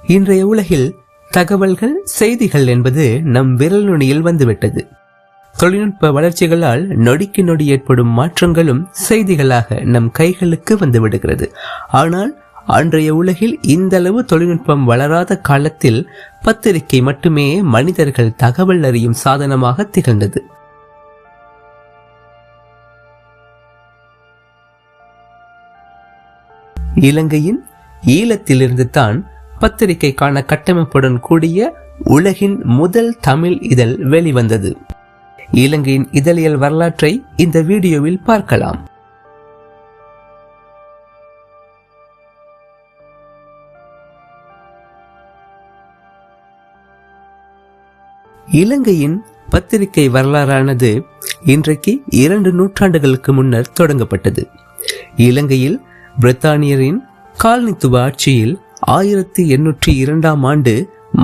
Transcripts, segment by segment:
இன்றைய உலகில் தகவல்கள், செய்திகள் என்பது நம் விரல் நுனியில் வந்துவிட்டது. தொழில்நுட்ப வளர்ச்சிகளால் நொடிக்கு நொடி ஏற்படும் மாற்றங்களும் செய்திகளாக நம் கைகளுக்கு வந்துவிடுகிறது. ஆனால் அன்றைய உலகில் இந்த அளவு தொழில்நுட்பம் வளராத காலத்தில் பத்திரிகை மட்டுமே மனிதர்கள் தகவல் அறியும் சாதனமாக திகழ்ந்தது. இலங்கையின் ஈழத்திலிருந்து தான் பத்திரிகைக்கான கட்டமைப்புடன் கூடிய உலகின் முதல் தமிழ் இதழ் வெளிவந்தது. இலங்கையின் இதழியல் வரலாற்றை இந்த வீடியோவில் பார்க்கலாம். இலங்கையின் பத்திரிகை வரலாறானது இன்றைக்கு 2 நூற்றாண்டுகளுக்கு முன்னர் தொடங்கப்பட்டது. இலங்கையில் பிரித்தானியரின் காலனித்துவ ஆட்சியில் 1802 ஆண்டு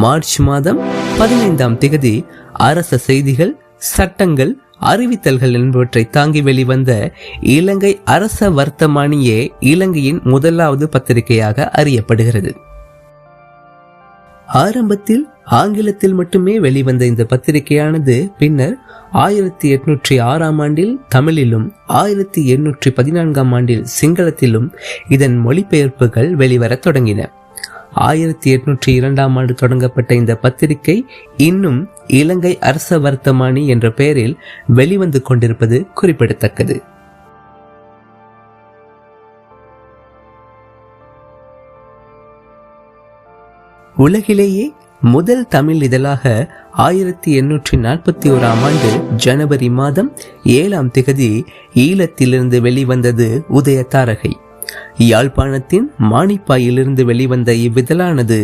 மார்ச் மாதம் 15 அரச செய்திகள், சட்டங்கள், அறிவித்தல்கள் என்பவற்றை தாங்கி வெளிவந்த இலங்கை அரச வர்த்தமானியே இலங்கையின் முதலாவது பத்திரிகையாக அறியப்படுகிறது. ஆரம்பத்தில் ஆங்கிலத்தில் மட்டுமே வெளிவந்த இந்த பத்திரிகையானது பின்னர் 1806 ஆண்டில் தமிழிலும் 1814 ஆண்டில் சிங்களத்திலும் இதன் மொழிபெயர்ப்புகள் வெளிவரத் தொடங்கின. 1802 ஆண்டு தொடங்கப்பட்ட இந்த பத்திரிகை இன்னும் இலங்கை அரச வர்த்தமானி என்ற பெயரில் வெளிவந்து கொண்டிருப்பது குறிப்பிடத்தக்கது. உலகிலேயே முதல் தமிழ் இதழாக 1841 ஆண்டு ஜனவரி மாதம் 7 ஈழத்திலிருந்து வெளிவந்தது உதயதாரகை. யாழ்ப்பாணத்தின் மானிப்பாயிலிருந்து வெளிவந்த இவ்விதழானது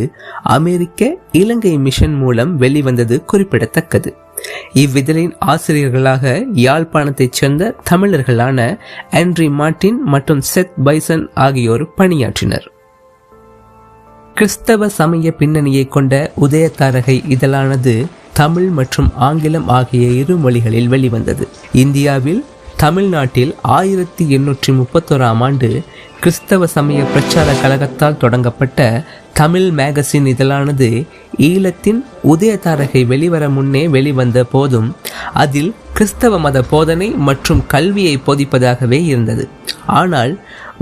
அமெரிக்க இலங்கை மிஷன் மூலம் வெளிவந்தது குறிப்பிடத்தக்கது. இவ்விதழின் ஆசிரியர்களாக யாழ்ப்பாணத்தைச் சேர்ந்த தமிழர்களான ஆண்ட்ரி மார்டின் மற்றும் செத் பைசன் ஆகியோர் பணியாற்றினர். கிறிஸ்தவ சமய பின்னணியை கொண்ட உதயதாரகை இதழானது தமிழ் மற்றும் ஆங்கிலம் ஆகிய 2 மொழிகளில் வெளிவந்தது. இந்தியாவில் தமிழ்நாட்டில் 1831 ஆண்டு கிறிஸ்தவ சமய பிரச்சார கழகத்தால் தொடங்கப்பட்ட தமிழ் மேகசின் இதழானது ஈழத்தின் உதயதாரகை வெளிவர முன்னே வெளிவந்த போதும் அதில் கிறிஸ்தவ மத போதனை மற்றும் கல்வியை போதிப்பதாகவே இருந்தது. ஆனால்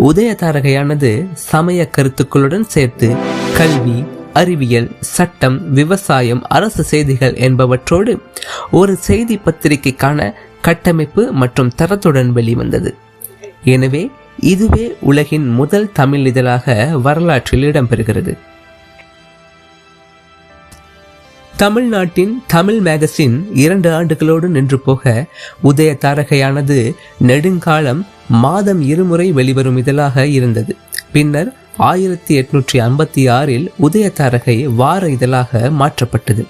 உதயதாரகையானது சமய கருத்துக்களுடன் சேர்த்து கல்வி, அறிவியல், சட்டம், விவசாயம், அரசு செய்திகள் என்பவற்றோடு ஒரு செய்தி பத்திரிகைக்கான கட்டமைப்பு மற்றும் தரத்துடன் வெளிவந்தது. எனவே இதுவே உலகின் முதல் தமிழ் இதழாக வரலாற்றில் இடம்பெறுகிறது. தமிழ்நாட்டின் தமிழ் மேகசின் 2 ஆண்டுகளோடு நின்று போக உதயதாரகையானது நெடுங்காலம் மாதம் 2 முறை வெளிவரும் இதழாக இருந்தது. பின்னர் 1856 உதயதாரகை வார இதழாக மாற்றப்பட்டது.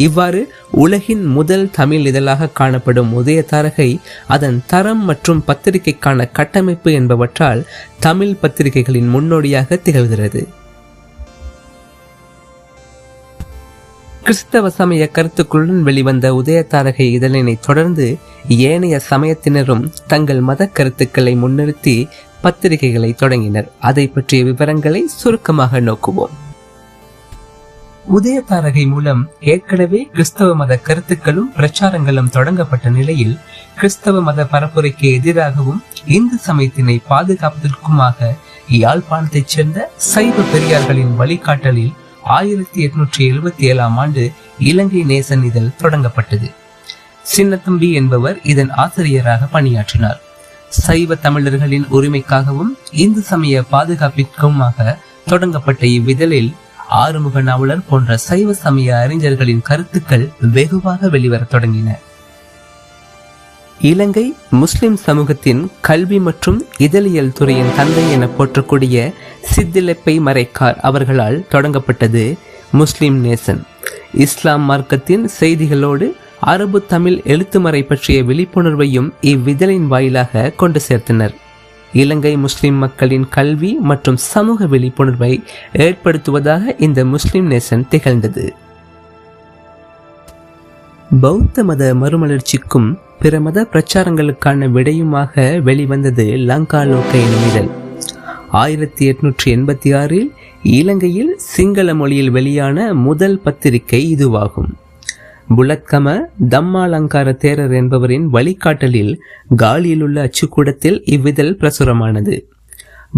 இவ்வாறு உலகின் முதல் தமிழ் இதழாக காணப்படும் உதயதாரகை அதன் தரம் மற்றும் பத்திரிகைக்கான கட்டமைப்பு என்பவற்றால் தமிழ் பத்திரிகைகளின் முன்னோடியாக திகழ்கிறது. கிறிஸ்தவ சமய கருத்துக்களுடன் வெளிவந்த உதயதாரகை இதழினை தொடர்ந்து ஏனைய சமயத்தினரும் தங்கள் மத கருத்துக்களை முன்னிறுத்தி பத்திரிகைகளை தொடங்கினர். அதை பற்றிய விவரங்களை சுருக்கமாக நோக்குவோம். உதயதாரகை மூலம் ஏற்கனவே கிறிஸ்தவ மத கருத்துக்களும் பிரச்சாரங்களும் தொடங்கப்பட்ட நிலையில் கிறிஸ்தவ மத பரப்புரைக்கு எதிராகவும் இந்து சமயத்தினை பாதுகாப்பதற்குமாக யாழ்ப்பாணத்தைச் சேர்ந்த சைவ பெரியார்களின் வழிகாட்டலில் 1877 ஆண்டு இலங்கை நேசன் இதழ் தொடங்கப்பட்டது. சின்னத்தம்பி என்பவர் இதன் ஆசிரியராக பணியாற்றினார். சைவ தமிழர்களின் உரிமைக்காகவும் இந்து சமய பாதுகாப்பிற்குமாக தொடங்கப்பட்ட இவ்விதழில் ஆறுமுக நாவலர் போன்ற சைவ சமய அறிஞர்களின் கருத்துக்கள் வெகுவாக வெளிவர தொடங்கின. இலங்கை முஸ்லிம் சமூகத்தின் கல்வி மற்றும் இதழியல் துறையின் தந்தை என போற்றக்கூடிய சித்திலப்பை மரைக்கார் அவர்களால் தொடங்கப்பட்டது முஸ்லிம் நேசன். இஸ்லாம் மார்க்கத்தின் செய்திகளோடு அரபு தமிழ் எழுத்துமறை பற்றிய விழிப்புணர்வையும் இவ்விதழின் வாயிலாக கொண்டு சேர்த்தனர். இலங்கை முஸ்லிம் மக்களின் கல்வி மற்றும் சமூக விழிப்புணர்வை ஏற்படுத்துவதாக இந்த முஸ்லிம் நேசன் திகழ்ந்தது. பௌத்த மத மறுமலர்ச்சிக்கும் பிற மத பிரச்சாரங்களுக்கான விடையுமாக வெளிவந்தது லங்கா லோக எனும் இதழ். 1886 இலங்கையில் சிங்கள மொழியில் வெளியான முதல் பத்திரிகை இதுவாகும். புலத்கம தம்மாலங்கார தேரர் என்பவரின் வழிகாட்டலில் காலியில் உள்ள அச்சுக்கூடத்தில் இவ்விதழ் பிரசுரமானது.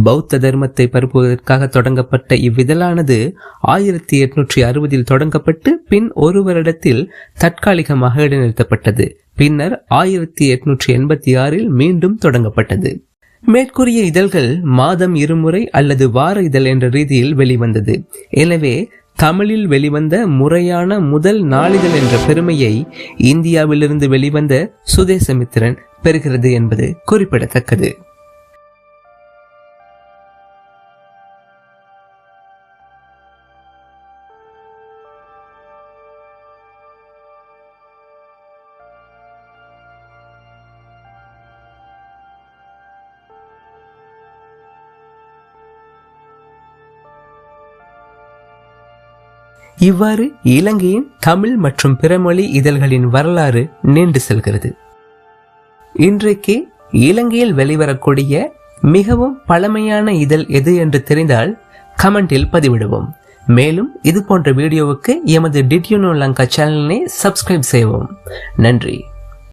பௌத்த தர்மத்தை பரப்புவதற்காக தொடங்கப்பட்ட இவ்விதழானது 1860 தொடங்கப்பட்டு பின் ஒரு வருடத்தில் தற்காலிகமாக இடைநிறுத்தப்பட்டது. பின்னர் 1886 மீண்டும் தொடங்கப்பட்டது. மேற்கூறிய இதழ்கள் மாதம் இருமுறை அல்லது வார இதழ் என்ற ரீதியில் வெளிவந்தது. எனவே தமிழில் வெளிவந்த முறையான முதல் நாளிதழ் என்ற பெருமையை இந்தியாவிலிருந்து வெளிவந்த சுதேசமித்திரன் பெறுகிறது என்பது குறிப்பிடத்தக்கது. இவ்வாறு இலங்கையின் தமிழ் மற்றும் பிறமொழி இதழ்களின் வரலாறு நீண்டு செல்கிறது. இன்றைக்கு இலங்கையில் வெளிவரக்கூடிய மிகவும் பழமையான இதழ் எது என்று தெரிந்தால் கமெண்டில் பதிவிடுவோம். மேலும் இது போன்ற வீடியோவுக்கு எமது டிட் யூ நோ லங்கா சேனலை சப்ஸ்கிரைப் செய்வோம். நன்றி.